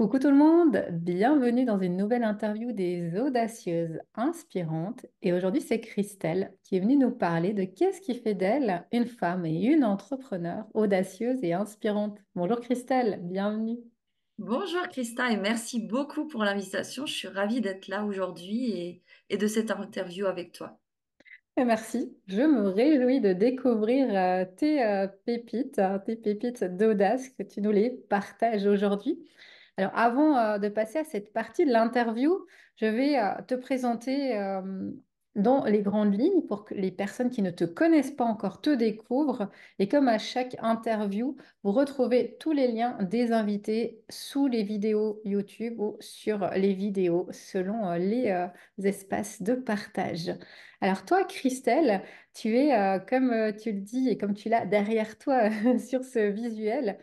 Coucou tout le monde, bienvenue dans une nouvelle interview des audacieuses inspirantes. Et aujourd'hui, c'est Christelle qui est venue nous parler de qu'est-ce qui fait d'elle une femme et une entrepreneure audacieuse et inspirante. Bonjour Christelle, bienvenue. Bonjour Christa et merci beaucoup pour l'invitation. Je suis ravie d'être là aujourd'hui et de cette interview avec toi. Et merci, je me réjouis de découvrir tes pépites d'audace que tu nous les partages aujourd'hui. Alors, avant de passer à cette partie de l'interview, je vais te présenter dans les grandes lignes pour que les personnes qui ne te connaissent pas encore te découvrent. Et comme à chaque interview, vous retrouvez tous les liens des invités sous les vidéos YouTube ou sur les vidéos selon les espaces de partage. Alors toi, Christelle, tu es, comme tu le dis et comme tu l'as derrière toi sur ce visuel,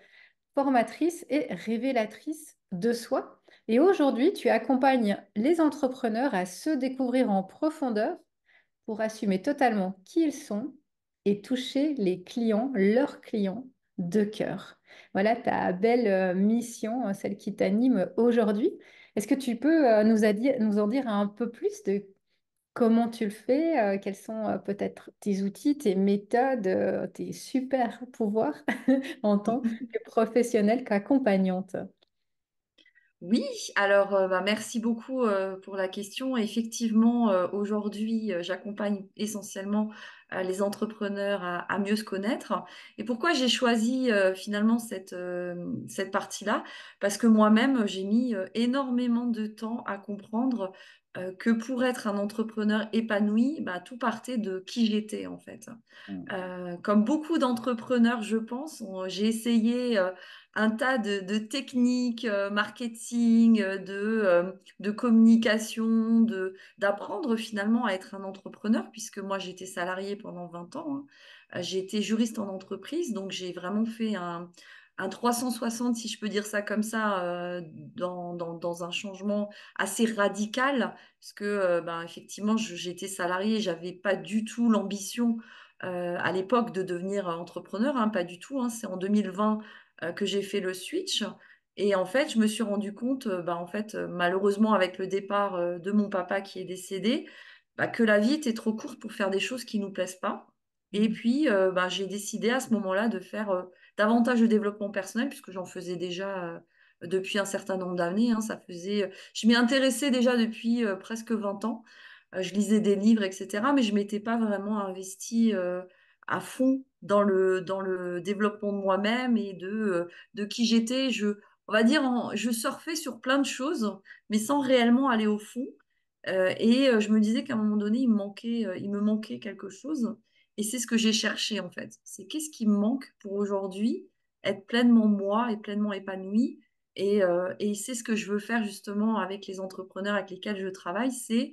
formatrice et révélatrice de soi. Et aujourd'hui, tu accompagnes les entrepreneurs à se découvrir en profondeur pour assumer totalement qui ils sont et toucher les clients, leurs clients de cœur. Voilà ta belle mission, celle qui t'anime aujourd'hui. Est-ce que tu peux nous en dire un peu plus de comment tu le fais, quels sont peut-être tes outils, tes méthodes, tes super pouvoirs en tant que professionnelle qu'accompagnante? Oui, alors merci beaucoup pour la question. Effectivement, aujourd'hui, j'accompagne essentiellement les entrepreneurs à mieux se connaître. Et pourquoi j'ai choisi finalement cette partie-là? Parce que moi-même, j'ai mis énormément de temps à comprendre que pour être un entrepreneur épanoui, bah, tout partait de qui j'étais en fait. Mm. Comme beaucoup d'entrepreneurs, je pense, j'ai essayé un tas de techniques marketing, de communication, d'apprendre finalement à être un entrepreneur, puisque moi j'étais salariée pendant 20 ans, hein. J'ai été juriste en entreprise, donc j'ai vraiment fait un 360, si je peux dire ça comme ça, dans un changement assez radical, parce que ben, effectivement j'étais salariée, j'avais pas du tout l'ambition à l'époque de devenir entrepreneur, hein, pas du tout, hein. C'est en 2020 que j'ai fait le switch. Et en fait, je me suis rendu compte, bah, en fait, malheureusement, avec le départ de mon papa qui est décédé, bah, que la vie était trop courte pour faire des choses qui nous plaisent pas. Et puis, bah, j'ai décidé à ce moment-là de faire davantage de développement personnel, puisque j'en faisais déjà depuis un certain nombre d'années, hein. Je m'y intéressais déjà depuis presque 20 ans. Je lisais des livres, etc. Mais je m'étais pas vraiment investie à fond dans le développement de moi-même et de qui j'étais. On va dire, je surfais sur plein de choses, mais sans réellement aller au fond. Je me disais qu'à un moment donné, il me manquait quelque chose. Et c'est ce que j'ai cherché, en fait. C'est qu'est-ce qui me manque pour aujourd'hui être pleinement moi et pleinement épanouie. Et c'est ce que je veux faire justement avec les entrepreneurs avec lesquels je travaille, c'est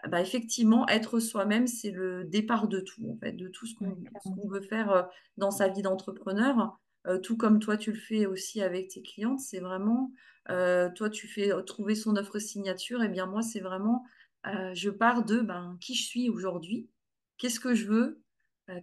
bah, effectivement, être soi-même, c'est le départ de tout, en fait, de tout Ouais, ce clairement. qu'on veut faire dans sa vie d'entrepreneur. Tout comme toi, tu le fais aussi avec tes clientes, c'est vraiment, toi, tu fais trouver son offre signature, et bien moi, c'est vraiment, je pars de ben, qui je suis aujourd'hui, qu'est-ce que je veux,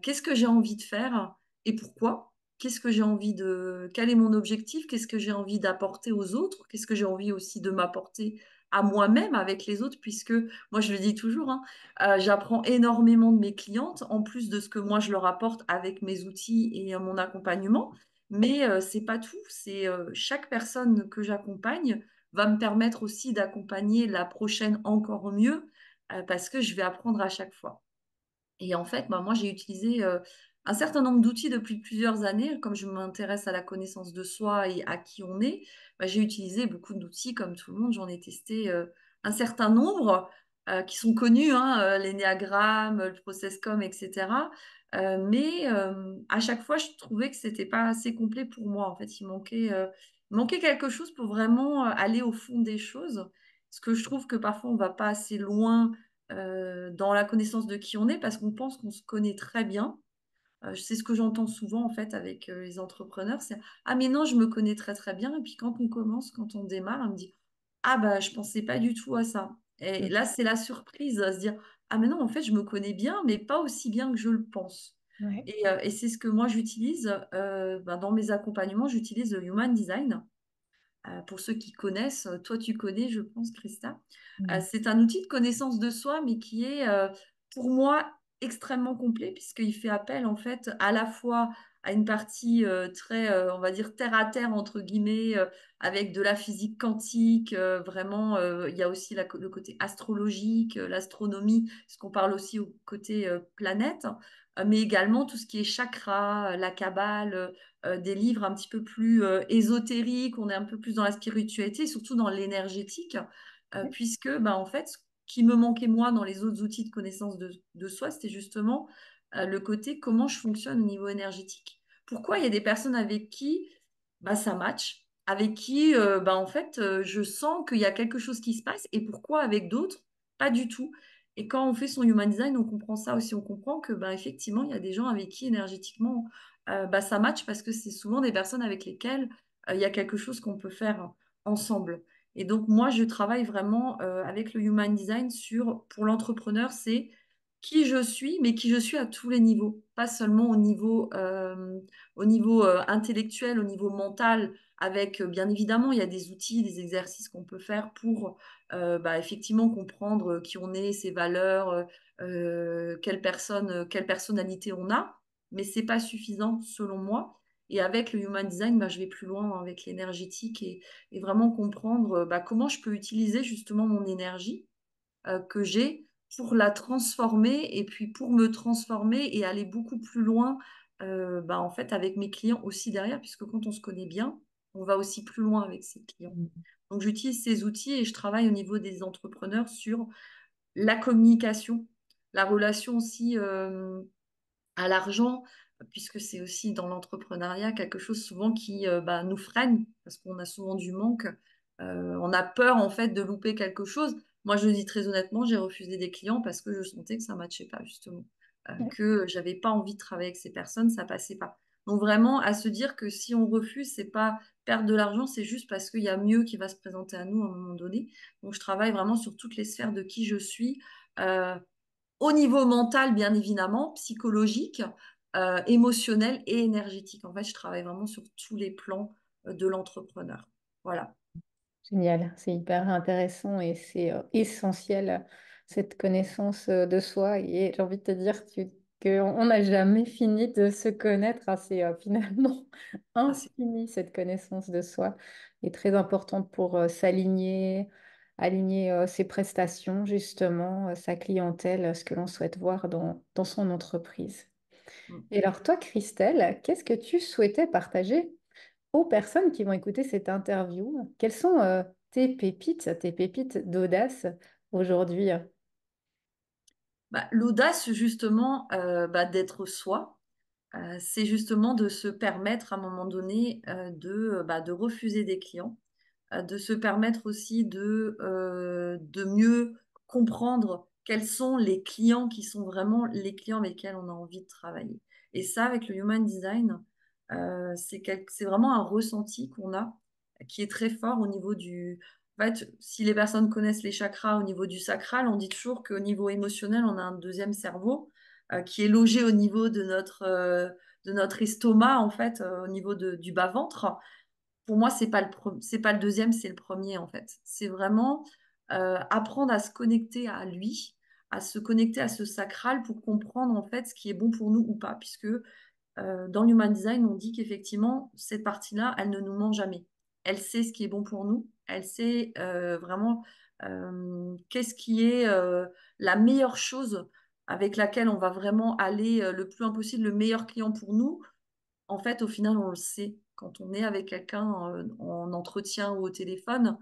qu'est-ce que j'ai envie de faire et pourquoi, quel est mon objectif, qu'est-ce que j'ai envie d'apporter aux autres, qu'est-ce que j'ai envie aussi de m'apporter à moi-même avec les autres, puisque moi, je le dis toujours, hein, j'apprends énormément de mes clientes, en plus de ce que moi, je leur apporte avec mes outils et mon accompagnement. Mais c'est pas tout. C'est chaque personne que j'accompagne va me permettre aussi d'accompagner la prochaine encore mieux, parce que je vais apprendre à chaque fois. Et en fait, bah, moi, j'ai utilisé un certain nombre d'outils depuis plusieurs années. Comme je m'intéresse à la connaissance de soi et à qui on est, bah, j'ai utilisé beaucoup d'outils comme tout le monde. J'en ai testé un certain nombre qui sont connus, hein, l'énéagramme, le processcom, etc. À chaque fois, je trouvais que c'était pas assez complet pour moi. En fait, il manquait quelque chose pour vraiment aller au fond des choses. Parce que je trouve que parfois, on va pas assez loin dans la connaissance de qui on est parce qu'on pense qu'on se connaît très bien. C'est ce que j'entends souvent en fait avec les entrepreneurs, c'est ah mais non, je me connais très très bien. Et puis quand on commence, quand on démarre, on me dit ah bah je pensais pas du tout à ça. Et là c'est la surprise à se dire ah mais non en fait je me connais bien, mais pas aussi bien que je le pense. Ouais. Et c'est ce que moi j'utilise dans mes accompagnements, j'utilise le Human Design. Pour ceux qui connaissent, toi tu connais, je pense, Christa. Mm. C'est un outil de connaissance de soi, mais qui est pour moi extrêmement complet, puisqu'il fait appel en fait à la fois à une partie très, on va dire, terre à terre, entre guillemets, avec de la physique quantique. Vraiment, il y a aussi le côté astrologique, l'astronomie, ce qu'on parle aussi au côté planète, mais également tout ce qui est chakra, la kabbale, des livres un petit peu plus ésotériques, on est un peu plus dans la spiritualité, et surtout dans l'énergétique, puisque bah, en fait, ce qui me manquait moi dans les autres outils de connaissance de soi, c'était justement le côté comment je fonctionne au niveau énergétique. Pourquoi il y a des personnes avec qui bah, ça match, avec qui bah, en fait je sens qu'il y a quelque chose qui se passe, et pourquoi avec d'autres, pas du tout. Et quand on fait son human design, on comprend ça aussi. On comprend que, bah, effectivement, il y a des gens avec qui énergétiquement bah, ça match parce que c'est souvent des personnes avec lesquelles il y a quelque chose qu'on peut faire ensemble. Et donc, moi, je travaille vraiment avec le Human Design sur, pour l'entrepreneur, c'est qui je suis, mais qui je suis à tous les niveaux, pas seulement au niveau intellectuel, au niveau mental, avec, bien évidemment, il y a des outils, des exercices qu'on peut faire pour bah, effectivement comprendre qui on est, ses valeurs, quelle personnalité on a, mais c'est pas suffisant selon moi. Et avec le Human Design, bah, je vais plus loin avec l'énergétique et vraiment comprendre bah, comment je peux utiliser justement mon énergie que j'ai pour la transformer et puis pour me transformer et aller beaucoup plus loin bah, en fait avec mes clients aussi derrière, puisque quand on se connaît bien, on va aussi plus loin avec ses clients. Donc j'utilise ces outils et je travaille au niveau des entrepreneurs sur la communication, la relation aussi à l'argent, puisque c'est aussi dans l'entrepreneuriat quelque chose souvent qui bah, nous freine, parce qu'on a souvent du manque. On a peur en fait de louper quelque chose. Moi, je le dis très honnêtement, j'ai refusé des clients parce que je sentais que ça ne matchait pas, justement. Que j'avais pas envie de travailler avec ces personnes, ça passait pas. Donc vraiment, à se dire que si on refuse, c'est pas perdre de l'argent, c'est juste parce qu'il y a mieux qui va se présenter à nous à un moment donné. Donc je travaille vraiment sur toutes les sphères de qui je suis. Euh, Au niveau mental, bien évidemment, psychologique, émotionnel et énergétique. En fait, je travaille vraiment sur tous les plans de l'entrepreneur. Voilà. Génial, c'est hyper intéressant et c'est essentiel, cette connaissance de soi. Et j'ai envie de te dire qu'on n'a jamais fini de se connaître. Hein. C'est finalement Ah, c'est infini, cette connaissance de soi, et très importante pour s'aligner, aligner ses prestations, justement, sa clientèle, ce que l'on souhaite voir dans son entreprise. mm. Et alors toi, Christelle, qu'est-ce que tu souhaitais partager aux personnes qui vont écouter cette interview? Quelles sont tes pépites d'audace aujourd'hui? Bah, l'audace, justement, bah, d'être soi, c'est justement de se permettre à un moment donné bah, de refuser des clients, de se permettre aussi de mieux comprendre quels sont les clients qui sont vraiment les clients avec lesquels on a envie de travailler. Et ça, avec le Human Design, c'est vraiment un ressenti qu'on a qui est très fort au niveau du... En fait, si les personnes connaissent les chakras au niveau du sacral, on dit toujours qu'au niveau émotionnel, on a un deuxième cerveau qui est logé au niveau de notre estomac, en fait, au niveau du bas-ventre. Pour moi, c'est pas le deuxième, c'est le premier, en fait. C'est vraiment apprendre à se connecter à lui, à se connecter à ce sacral pour comprendre, en fait, ce qui est bon pour nous ou pas, puisque dans l'Human Design, on dit qu'effectivement, cette partie-là, elle ne nous ment jamais. Elle sait ce qui est bon pour nous. Elle sait vraiment qu'est-ce qui est la meilleure chose avec laquelle on va vraiment aller le plus loin possible, le meilleur client pour nous. En fait, au final, on le sait. Quand on est avec quelqu'un en entretien ou au téléphone,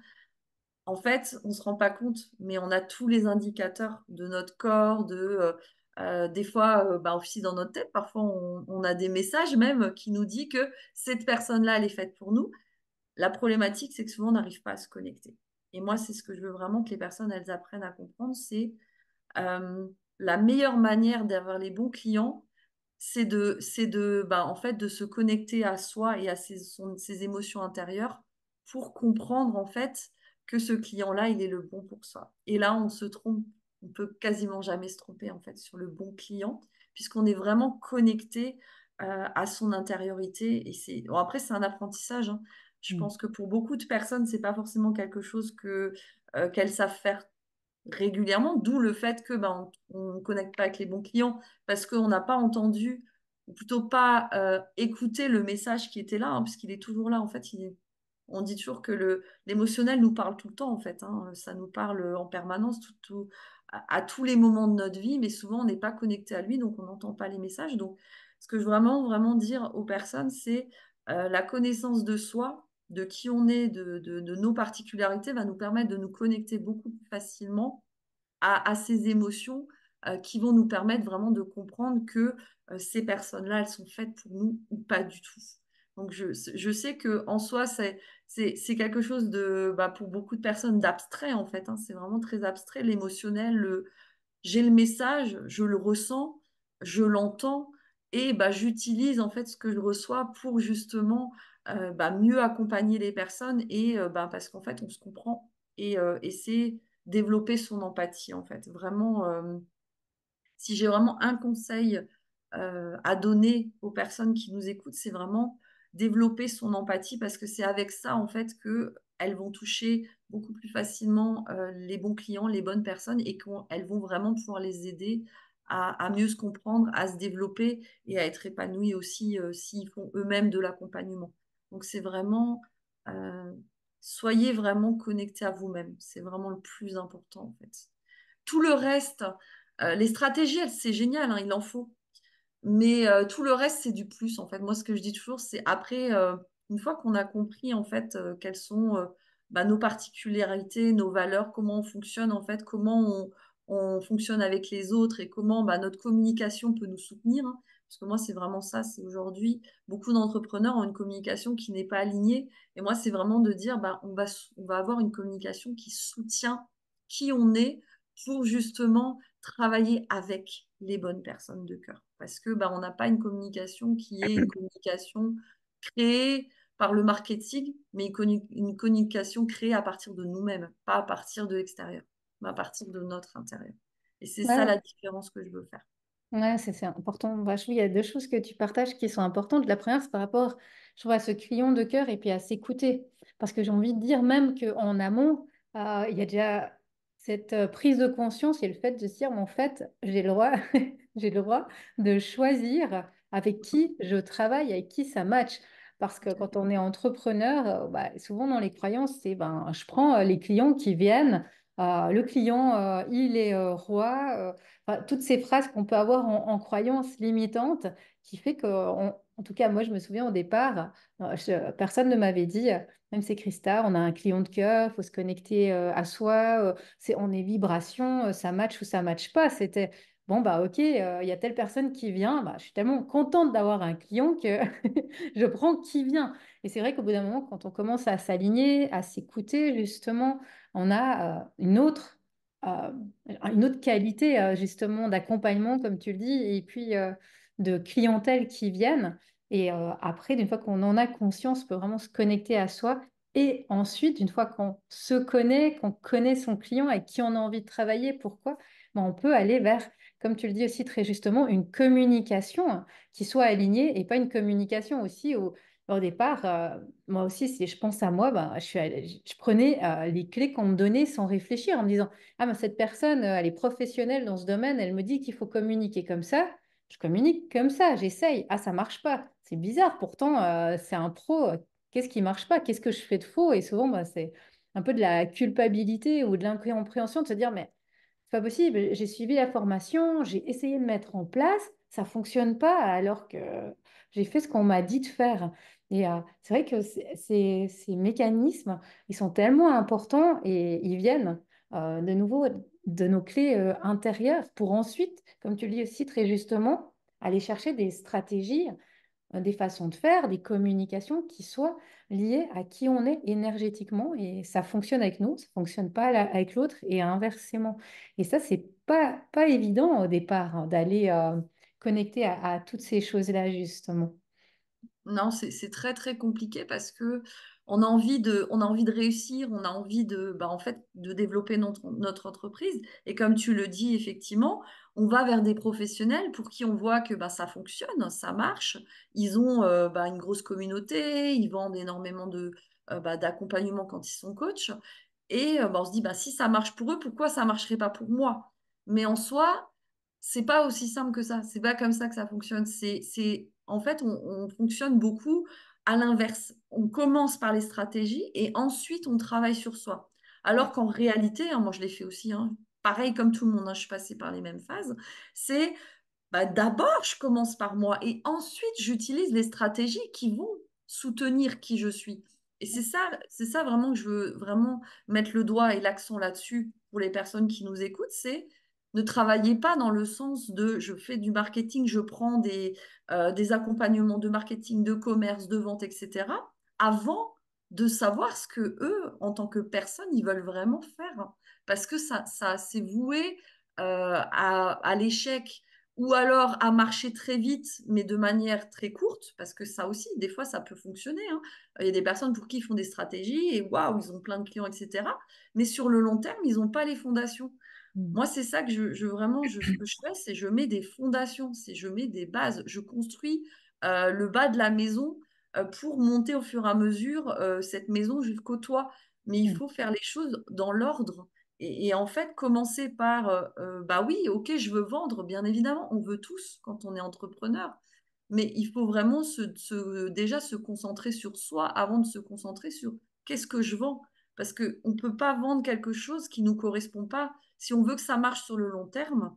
en fait, on ne se rend pas compte, mais on a tous les indicateurs de notre corps, des fois, bah, aussi dans notre tête, parfois on a des messages même qui nous disent que cette personne-là, elle est faite pour nous. La problématique, c'est que souvent, on n'arrive pas à se connecter. Et moi, c'est ce que je veux vraiment que les personnes, elles apprennent à comprendre, c'est euh, la meilleure manière d'avoir les bons clients, bah, en fait, de se connecter à soi et à ses émotions intérieures pour comprendre, en fait, que ce client-là, il est le bon pour soi. Et là, on se trompe. On peut quasiment jamais se tromper, en fait, sur le bon client, puisqu'on est vraiment connecté à son intériorité. Et bon, après, c'est un apprentissage, hein. Je pense que pour beaucoup de personnes, c'est pas forcément quelque chose qu'elles savent faire régulièrement, d'où le fait que on ne connecte pas avec les bons clients parce qu'on n'a pas entendu, ou plutôt pas écouté le message qui était là, hein, puisqu'il est toujours là. En fait, on dit toujours que l'émotionnel nous parle tout le temps, en fait, hein. Ça nous parle en permanence, à tous les moments de notre vie, mais souvent on n'est pas connecté à lui, donc on n'entend pas les messages. Donc, ce que je veux vraiment, vraiment dire aux personnes, c'est la connaissance de soi, de qui on est, de nos particularités, va nous permettre de nous connecter beaucoup plus facilement à ces émotions qui vont nous permettre vraiment de comprendre que ces personnes-là, elles sont faites pour nous ou pas du tout. Donc, je sais que en soi, c'est quelque chose de, pour beaucoup de personnes, d'abstrait, en fait, hein. C'est vraiment très abstrait, l'émotionnel. J'ai le message, je le ressens, je l'entends, et j'utilise en fait ce que je reçois pour justement mieux accompagner les personnes, et parce qu'en fait, on se comprend, et c'est développer son empathie, en fait. Vraiment, si j'ai vraiment un conseil à donner aux personnes qui nous écoutent, c'est vraiment développer son empathie, parce que c'est avec ça, en fait, que elles vont toucher beaucoup plus facilement les bons clients, les bonnes personnes, et qu'elles vont vraiment pouvoir les aider à mieux se comprendre, à se développer et à être épanouies aussi s'ils font eux-mêmes de l'accompagnement. Donc c'est vraiment, euh, soyez vraiment connectés à vous-même. C'est vraiment le plus important, en fait. Tout le reste, les stratégies, c'est génial, hein, il en faut. Mais tout le reste, c'est du plus, en fait. Moi, ce que je dis toujours, c'est après, une fois qu'on a compris, en fait, quelles sont nos particularités, nos valeurs, comment on fonctionne, en fait, comment on fonctionne avec les autres, et comment notre communication peut nous soutenir, hein. Parce que moi, c'est vraiment ça. C'est aujourd'hui, beaucoup d'entrepreneurs ont une communication qui n'est pas alignée. Et moi, c'est vraiment de dire, on va avoir une communication qui soutient qui on est, pour justement travailler avec les bonnes personnes de cœur. Parce que on n'a pas une communication qui est une communication créée par le marketing, mais une communication créée à partir de nous-mêmes, pas à partir de l'extérieur, mais à partir de notre intérieur. Et c'est ça Ouais, la différence que je veux faire. ouais, c'est important. Bah, je trouve qu'il y a deux choses que tu partages qui sont importantes. La première, c'est par rapport, je trouve, à ce client de cœur et puis à s'écouter. Parce que j'ai envie de dire même qu'en amont, il y a déjà cette prise de conscience et le fait de se dire, mais en fait, j'ai le droit, j'ai le droit de choisir avec qui je travaille, avec qui ça match. Parce que quand on est entrepreneur, souvent dans les croyances, c'est je prends les clients qui viennent. Le client, il est roi. Enfin, toutes ces phrases qu'on peut avoir en croyances limitantes qui fait que, en tout cas, moi, je me souviens au départ, personne ne m'avait dit, même c'est Christa, on a un client de cœur, il faut se connecter à soi, on est vibration, ça match ou ça match pas. C'était, bon, bah ok, il y a telle personne qui vient, je suis tellement contente d'avoir un client que je prends qui vient. Et c'est vrai qu'au bout d'un moment, quand on commence à s'aligner, à s'écouter, justement, on a euh, une autre qualité justement d'accompagnement, comme tu le dis, et puis de clientèle qui viennent. Et après, d'une fois qu'on en a conscience, on peut vraiment se connecter à soi. Et ensuite, une fois qu'on se connaît, qu'on connaît son client avec qui on a envie de travailler, pourquoi, on peut aller vers, comme tu le dis aussi très justement, une communication qui soit alignée et pas une communication aussi où au départ, moi aussi, si je pense à moi, je prenais les clés qu'on me donnait sans réfléchir en me disant, ah, cette personne, elle est professionnelle dans ce domaine, elle me dit qu'il faut communiquer comme ça. Je communique comme ça, j'essaye. Ah, ça marche pas. C'est bizarre, pourtant, c'est un pro. Qu'est-ce qui marche pas? Qu'est-ce que je fais de faux? Et souvent, c'est un peu de la culpabilité ou de l'incompréhension de se dire, mais c'est pas possible, j'ai suivi la formation, j'ai essayé de mettre en place, ça fonctionne pas alors que j'ai fait ce qu'on m'a dit de faire. Et c'est vrai que ces mécanismes, ils sont tellement importants et ils viennent de nouveau de nos clés intérieures pour ensuite, comme tu le dis aussi très justement, aller chercher des stratégies, des façons de faire, des communications qui soient liées à qui on est énergétiquement et ça fonctionne avec nous, ça fonctionne pas avec l'autre et inversement. Et ça, c'est pas évident au départ hein, d'aller connecter à toutes ces choses-là justement. Non, c'est très très compliqué parce que on a envie de réussir, on a envie en fait, de développer notre entreprise. Et comme tu le dis, effectivement, on va vers des professionnels pour qui on voit que ça fonctionne, ça marche. Ils ont une grosse communauté, ils vendent énormément d'accompagnement quand ils sont coachs. Et on se dit, bah, si ça marche pour eux, pourquoi ça ne marcherait pas pour moi? Mais en soi, c'est pas aussi simple que ça. C'est pas comme ça que ça fonctionne. En fait, on fonctionne beaucoup à l'inverse. On commence par les stratégies et ensuite on travaille sur soi. Alors qu'en réalité, hein, moi je l'ai fait aussi, hein, pareil comme tout le monde, hein, je suis passée par les mêmes phases, c'est d'abord je commence par moi et ensuite j'utilise les stratégies qui vont soutenir qui je suis. Et c'est ça vraiment que je veux vraiment mettre le doigt et l'accent là-dessus pour les personnes qui nous écoutent, c'est ne travaillez pas dans le sens de je fais du marketing, je prends des accompagnements de marketing, de commerce, de vente, etc. avant de savoir ce que eux, en tant que personnes, ils veulent vraiment faire. Parce que ça c'est voué à l'échec ou alors à marcher très vite, mais de manière très courte, parce que ça aussi, des fois, ça peut fonctionner, hein. Il y a des personnes pour qui ils font des stratégies et waouh, ils ont plein de clients, etc. Mais sur le long terme, ils n'ont pas les fondations. Mm. Moi, c'est ça que ce que je fais, c'est je mets des fondations, c'est je mets des bases, je construis le bas de la maison pour monter au fur et à mesure cette maison jusqu'au toit. Mais il Mm. faut faire les choses dans l'ordre. Et en fait, commencer par, bah oui, ok, je veux vendre, bien évidemment, on veut tous quand on est entrepreneur. Mais il faut vraiment déjà se concentrer sur soi avant de se concentrer sur qu'est-ce que je vends. Parce qu'on ne peut pas vendre quelque chose qui ne nous correspond pas. Si on veut que ça marche sur le long terme,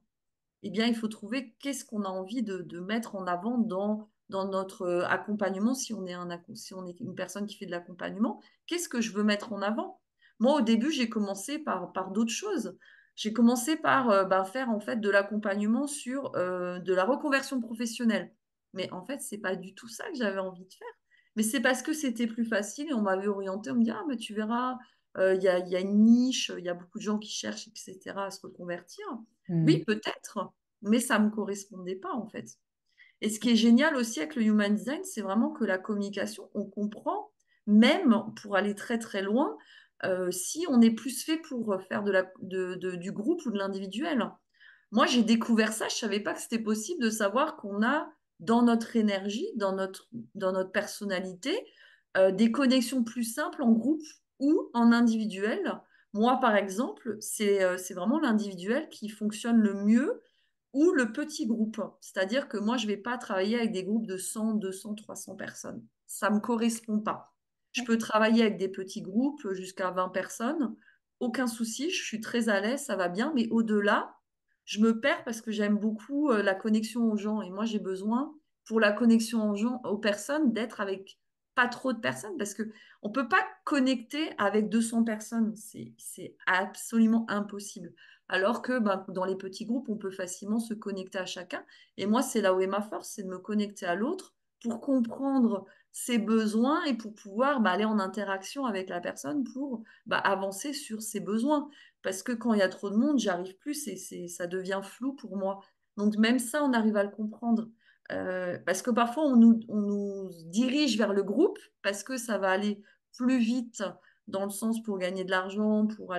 eh bien, il faut trouver qu'est-ce qu'on a envie de mettre en avant dans notre accompagnement, si on est une personne qui fait de l'accompagnement. Qu'est-ce que je veux mettre en avant? Moi, au début, j'ai commencé par d'autres choses. J'ai commencé par faire en fait de l'accompagnement sur de la reconversion professionnelle. Mais en fait, c'est pas du tout ça que j'avais envie de faire. Mais c'est parce que c'était plus facile et on m'avait orienté, on me dit, ah, mais tu verras, il y a une niche, il y a beaucoup de gens qui cherchent, etc., à se reconvertir. Mm. Oui, peut-être, mais ça ne me correspondait pas en fait. Et ce qui est génial aussi avec le human design, c'est vraiment que la communication, on comprend, même pour aller très très loin, si on est plus fait pour faire du groupe ou de l'individuel. Moi, j'ai découvert ça, je ne savais pas que c'était possible de savoir qu'on a dans notre énergie, dans notre personnalité, des connexions plus simples en groupe ou en individuel. Moi, par exemple, c'est vraiment l'individuel qui fonctionne le mieux ou le petit groupe. C'est-à-dire que moi, je ne vais pas travailler avec des groupes de 100, 200, 300 personnes. Ça ne me correspond pas. Je peux travailler avec des petits groupes jusqu'à 20 personnes. Aucun souci, je suis très à l'aise, ça va bien. Mais au-delà, je me perds parce que j'aime beaucoup la connexion aux gens. Et moi, j'ai besoin, pour la connexion aux gens, aux personnes, d'être avec pas trop de personnes parce que on peut pas connecter avec 200 personnes. C'est absolument impossible. Alors que ben, dans les petits groupes, on peut facilement se connecter à chacun. Et moi, c'est là où est ma force, c'est de me connecter à l'autre pour comprendre ses besoins et pour pouvoir aller en interaction avec la personne pour avancer sur ses besoins. Parce que quand il y a trop de monde, j'arrive plus, ça devient flou pour moi. Donc même ça, on arrive à le comprendre. Parce que parfois, on nous dirige vers le groupe parce que ça va aller plus vite dans le sens pour gagner de l'argent, pour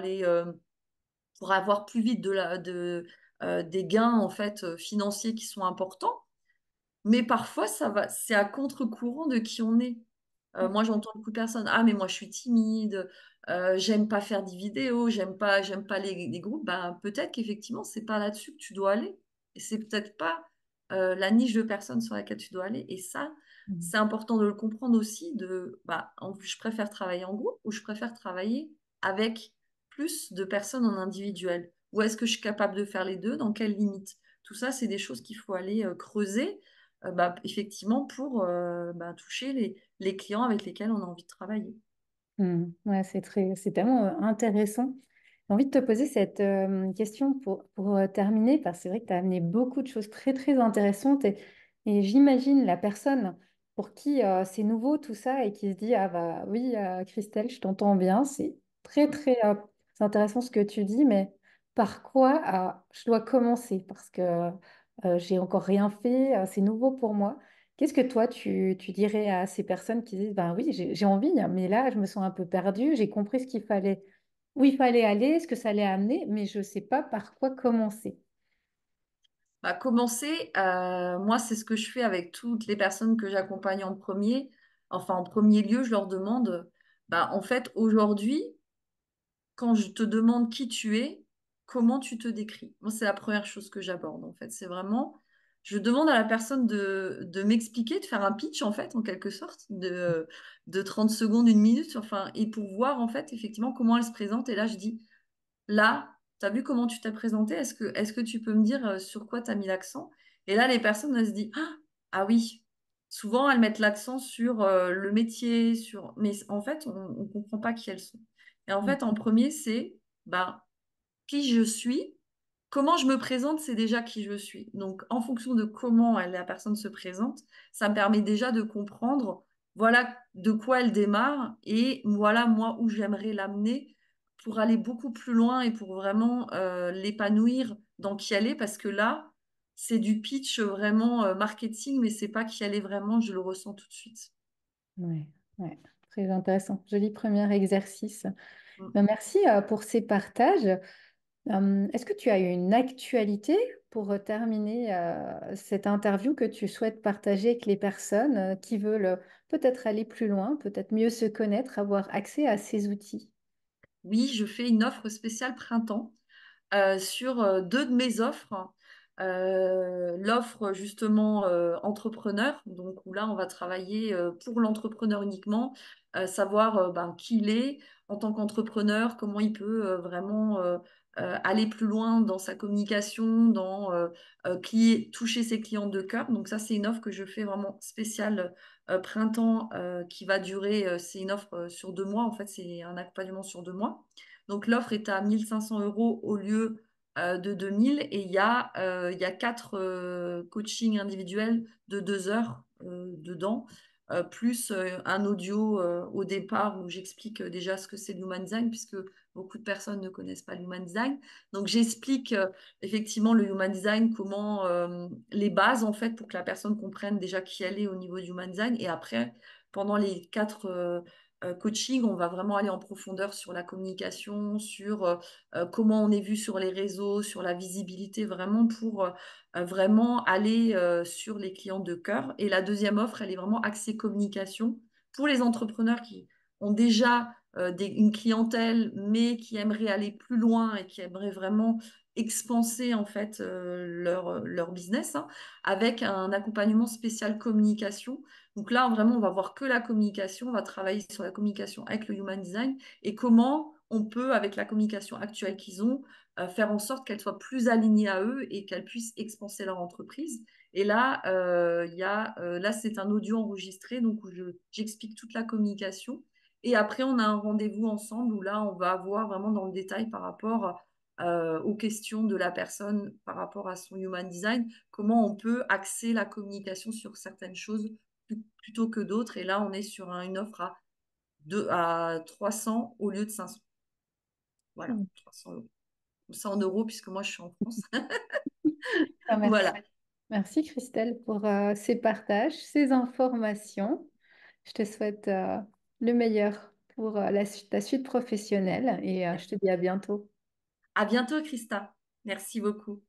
avoir plus vite des gains en fait financiers qui sont importants. Mais parfois, c'est à contre-courant de qui on est. Moi, j'entends beaucoup de personnes, ah, mais moi, je suis timide, j'aime pas faire des vidéos, j'aime pas les groupes. Ben, peut-être qu'effectivement, c'est pas là-dessus que tu dois aller. Et c'est peut-être pas la niche de personnes sur laquelle tu dois aller. Et ça, Mm. c'est important de le comprendre aussi, je préfère travailler en groupe ou je préfère travailler avec plus de personnes en individuel. Ou est-ce que je suis capable de faire les deux? Dans quelles limites? Tout ça, c'est des choses qu'il faut aller creuser effectivement pour toucher les clients avec lesquels on a envie de travailler. Ouais, c'est tellement intéressant. J'ai envie de te poser cette question pour terminer, parce que c'est vrai que tu as amené beaucoup de choses très, très intéressantes et j'imagine la personne pour qui c'est nouveau tout ça et qui se dit, ah bah oui, Christelle, je t'entends bien, c'est très, très c'est intéressant ce que tu dis, mais par quoi je dois commencer? Parce que j'ai encore rien fait, c'est nouveau pour moi. Qu'est-ce que toi, tu dirais à ces personnes qui disent, ben oui, j'ai envie, hein, mais là, je me sens un peu perdue, j'ai compris ce qu'il fallait, où il fallait aller, ce que ça allait amener, mais je ne sais pas par quoi commencer. Commencer, moi, c'est ce que je fais avec toutes les personnes que j'accompagne en premier. Enfin, en premier lieu, je leur demande, Bah, en fait, aujourd'hui, quand je te demande qui tu es, comment tu te décris? Moi, c'est la première chose que j'aborde, en fait. C'est vraiment, je demande à la personne de m'expliquer, de faire un pitch, en fait, en quelque sorte, de 30 secondes, une minute, enfin, et pour voir, en fait, effectivement, comment elle se présente. Et là, je dis, là, tu as vu comment tu t'es présenté? Est-ce que tu peux me dire sur quoi tu as mis l'accent? Et là, les personnes, elles se disent, ah oui. Souvent, elles mettent l'accent sur le métier, sur... mais en fait, on ne comprend pas qui elles sont. Et en Mm. fait, en premier, c'est ben, qui je suis. Comment je me présente, c'est déjà qui je suis. Donc, en fonction de comment la personne se présente, ça me permet déjà de comprendre, voilà de quoi elle démarre et voilà moi où j'aimerais l'amener pour aller beaucoup plus loin et pour vraiment l'épanouir dans qui elle est, parce que là, c'est du pitch vraiment marketing, mais c'est pas qui elle est vraiment, je le ressens tout de suite. Ouais, ouais, très intéressant. Joli premier exercice. Mm. Ben, merci pour ces partages. Est-ce que tu as une actualité pour terminer cette interview que tu souhaites partager avec les personnes qui veulent peut-être aller plus loin, peut-être mieux se connaître, avoir accès à ces outils? Oui, je fais une offre spéciale printemps sur deux de mes offres. L'offre justement entrepreneur, donc où là on va travailler pour l'entrepreneur uniquement, savoir ben, qui il est en tant qu'entrepreneur, comment il peut vraiment aller plus loin dans sa communication, dans toucher ses clients de cœur. Donc ça c'est une offre que je fais vraiment spéciale printemps qui va durer, c'est une offre sur 2 mois, en fait c'est un accompagnement sur 2 mois. Donc l'offre est à 1 500 € au lieu de 2000 et il y a 4 coachings individuels de 2 heures dedans, plus un audio au départ où j'explique déjà ce que c'est l'human design, puisque beaucoup de personnes ne connaissent pas l'human design. Donc j'explique effectivement le human design, comment les bases en fait pour que la personne comprenne déjà qui elle est au niveau du human design. Et après, pendant les 4 coachings, on va vraiment aller en profondeur sur la communication, sur comment on est vu sur les réseaux, sur la visibilité, vraiment pour vraiment aller sur les clients de cœur. Et la deuxième offre, elle est vraiment axée communication pour les entrepreneurs qui ont déjà une clientèle, mais qui aimeraient aller plus loin et qui aimeraient vraiment expanser en fait leur business, hein, avec un accompagnement spécial communication. Donc là, vraiment, on va voir que la communication, on va travailler sur la communication avec le human design et comment on peut, avec la communication actuelle qu'ils ont, faire en sorte qu'elle soit plus alignée à eux et qu'elle puisse expanser leur entreprise. Et là, là c'est un audio enregistré, donc où j'explique toute la communication. Et après, on a un rendez-vous ensemble où là, on va voir vraiment dans le détail par rapport aux questions de la personne, par rapport à son human design, comment on peut axer la communication sur certaines choses plutôt que d'autres. Et là, on est sur une offre à 300 au lieu de 500. Voilà, Mm. 300 €. Ça en euros, puisque moi, je suis en France. Ah, merci. Voilà. Merci Christelle pour ces partages, ces informations. Je te souhaite le meilleur pour ta suite professionnelle et je te dis à bientôt. À bientôt, Christa. Merci beaucoup.